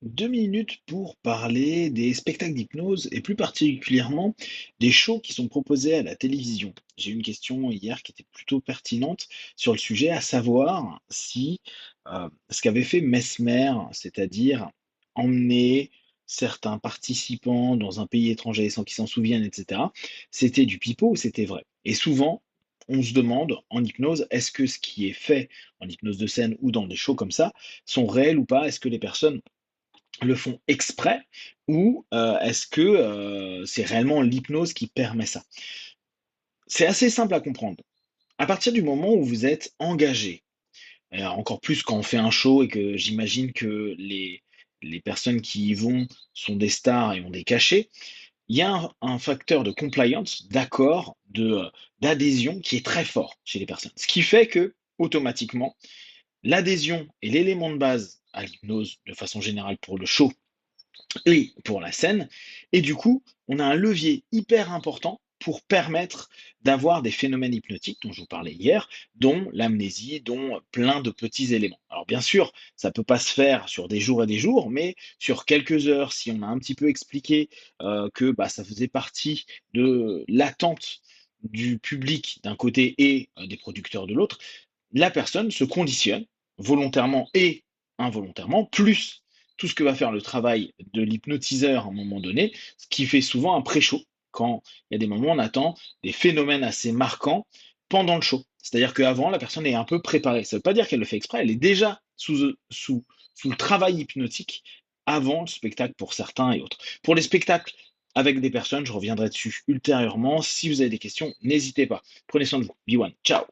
2 minutes pour parler des spectacles d'hypnose et plus particulièrement des shows qui sont proposés à la télévision. J'ai eu une question hier qui était plutôt pertinente sur le sujet, à savoir si ce qu'avait fait Mesmer, c'est-à-dire emmener certains participants dans un pays étranger sans qu'ils s'en souviennent, etc., c'était du pipeau ou c'était vrai? Et souvent, on se demande en hypnose, est-ce que ce qui est fait en hypnose de scène ou dans des shows comme ça sont réels ou pas? Est-ce que les personnes le font exprès ou est-ce que, c'est réellement l'hypnose qui permet ça? C'est assez simple à comprendre. À partir du moment où vous êtes engagé, et encore plus quand on fait un show et que j'imagine que les personnes qui y vont sont des stars et ont des cachets, il y a un facteur de compliance, d'accord, d'adhésion qui est très fort chez les personnes. Ce qui fait que automatiquement, l'adhésion est l'élément de base à l'hypnose de façon générale pour le show et pour la scène. Et du coup, on a un levier hyper important pour permettre d'avoir des phénomènes hypnotiques dont je vous parlais hier, dont l'amnésie, dont plein de petits éléments. Alors bien sûr, ça peut pas se faire sur des jours et des jours, mais sur quelques heures, si on a un petit peu expliqué que bah, ça faisait partie de l'attente du public d'un côté et des producteurs de l'autre, la personne se conditionne volontairement et involontairement, plus tout ce que va faire le travail de l'hypnotiseur à un moment donné, ce qui fait souvent un pré-show. Quand il y a des moments où on attend des phénomènes assez marquants pendant le show. C'est-à-dire qu'avant, la personne est un peu préparée. Ça ne veut pas dire qu'elle le fait exprès, elle est déjà sous le travail hypnotique avant le spectacle pour certains et autres. Pour les spectacles avec des personnes, je reviendrai dessus ultérieurement. Si vous avez des questions, n'hésitez pas. Prenez soin de vous. Be one. Ciao.